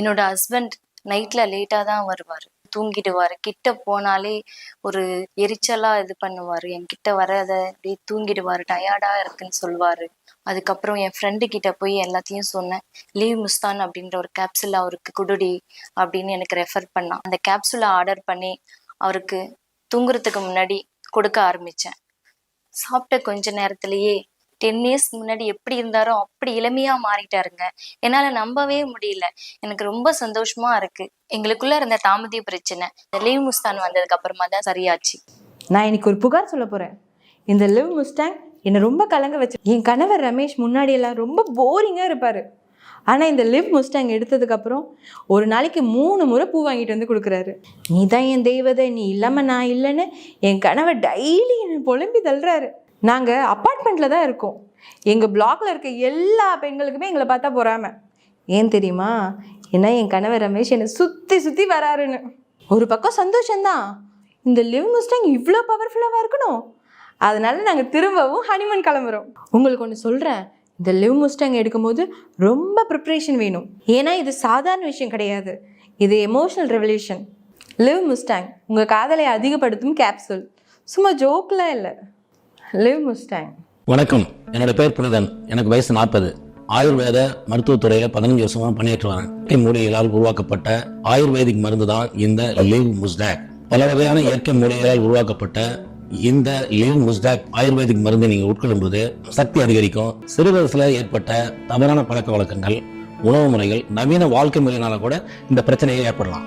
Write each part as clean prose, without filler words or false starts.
என்னோட ஹஸ்பண்ட் நைட்ல லேட்டா தான் வருவாரு. தூங்கிடுவாரு. கிட்ட போனாலே ஒரு எரிச்சலா இது பண்ணுவாரு. என்கிட்ட வராத அப்படியே தூங்கிடுவாரு. டயர்டா இருக்குன்னு சொல்லுவாரு. அதுக்கப்புறம் என் ஃப்ரெண்டு கிட்ட போய் எல்லாத்தையும் சொன்னேன். லீவ் முஸ்தான் அப்படின்ற ஒரு கேப்சூல் அவருக்கு குடுடி அப்படின்னு எனக்கு ரெஃபர் பண்ணான். அந்த கேப்சூலை ஆர்டர் பண்ணி அவருக்கு தூங்குறதுக்கு முன்னாடி கொடுக்க ஆரம்பிச்சேன். சாப்பிட்ட கொஞ்ச நேரத்திலேயே 10 இயர்ஸ் முன்னாடி எப்படி இருந்தாரோ அப்படி இளமையா மாறிட்டாருங்க. என்னால நம்பவே முடியல. எனக்கு ரொம்ப சந்தோஷமா இருக்கு. எங்களுக்குள்ள இருந்த தாமதிய பிரச்சனை இந்த லீவ் முஸ்தான் வந்ததுக்கு அப்புறமா தான் சரியாச்சு. நான் இன்னைக்கு ஒரு புகார் சொல்ல போறேன். இந்த லிவ் முஸ்டாங் என்னை ரொம்ப கலங்க வச்சு. என் கணவர் ரமேஷ் முன்னாடியெல்லாம் ரொம்ப போரிங்காக இருப்பார். ஆனால் இந்த லிவ் முஸ்டாங் எடுத்ததுக்கப்புறம் ஒரு நாளைக்கு 3 முறை பூ வாங்கிட்டு வந்து கொடுக்குறாரு. நீ தான் என் தெய்வதை, நீ இல்லாமல் நான் இல்லைன்னு என் கணவர் டெய்லி என்னை புலம்பி தள்ளுறாரு. நாங்கள் அப்பார்ட்மெண்ட்டில் தான் இருக்கோம். எங்கள் பிளாக்ல இருக்க எல்லா பெண்களுக்குமே எங்களை பார்த்தா பொறாம. ஏன் தெரியுமா? ஏன்னா என் கணவர் ரமேஷ் என்னை சுற்றி சுற்றி வராருன்னு. ஒரு பக்கம் சந்தோஷம்தான், இந்த லிவ் முஸ்டாங் இவ்வளோ பவர்ஃபுல்லாக இருக்கணும். அதனால நாங்கள் திரும்பவும் ஹனிமூன் கிளம்புறோம். உங்களுக்கு ஒன்று சொல்கிறேன், இந்த லிவ் முஸ்டாங் எடுக்கும்போது ரொம்ப ப்ரிப்ரேஷன் வேணும். ஏன்னா இது சாதாரண விஷயம் கிடையாது, இது எமோஷனல் ரெவல்யூஷன். லிவ் முஸ்டாங் உங்கள் காதலை அதிகப்படுத்தும் கேப்சூல், சும்மா ஜோக்கெலாம் இல்லை. Live Mustang. வணக்கம், என்னோட பேர் புனிதன். எனக்கு வயசு 40. ஆயுர்வேத மருத்துவத்துறையில 15 வருஷமா பணியாற்றி வரேன். இயற்கை மூலிகைகளால் உருவாக்கப்பட்ட ஆயுர்வேதிக் மருந்து தான் இந்த லிவ் முஸ்டாக். பல வகையான இயற்கை மூலிகைகளால் உருவாக்கப்பட்ட இந்த லிவ் முஸ்டாக் ஆயுர்வேதிக் மருந்தை நீங்க உட்கொள்ளும் போது சக்தி அதிகரிக்கும். சிறு வயசுல ஏற்பட்ட தவறான பழக்க வழக்கங்கள், உணவு முறைகள், நவீன வாழ்க்கை முறையினால கூட இந்த பிரச்சனையை ஏற்படலாம்.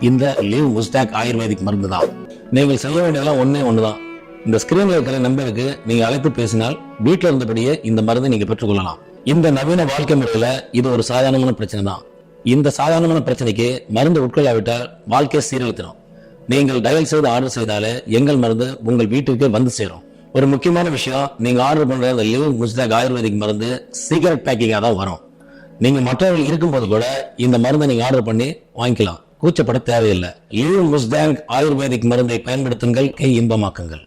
இந்த லிவ் முஸ்டாக் ஆயுர்வேதிக் மருந்து தான். நீங்கள் செய்ய வேண்டியதெல்லாம் ஒண்ணுதான். இந்த ஸ்கிரீன்ல இருக்கிற நம்பருக்கு நீங்க அழைத்து பேசினால் வீட்டில் இருந்தபடியே இந்த மருந்தை நீங்க பெற்றுக்கொள்ளலாம். இந்த நவீன வாழ்க்கை முறையில இது ஒரு சாதாரணமான பிரச்சனை தான். இந்த சாதாரணமான பிரச்சனைக்கு மருந்து உட்கொள்ளாவிட்டால் வாழ்க்கையை சீரழித்திடும். நீங்கள் டயல் செய்து ஆர்டர் செய்தாலே எங்கள் மருந்து உங்கள் வீட்டுக்கு வந்து சேரும். ஒரு முக்கியமான விஷயம், நீங்க ஆர்டர் பண்ற இந்த லிவ் முஸ்டாக் ஆயுர்வேதிக் மருந்து சீக்ரெட் பேக்கிங்கா தான் வரும். நீங்க மற்றவர்கள் இருக்கும்போது கூட இந்த மருந்தை நீங்க ஆர்டர் பண்ணி வாங்கிக்கலாம். கூச்சப்பட தேவையில்லை. லிவ் முஸ்டாக் ஆயுர்வேதிக் மருந்தை பயன்படுத்துங்கள், கை இன்பமாக்குங்கள்.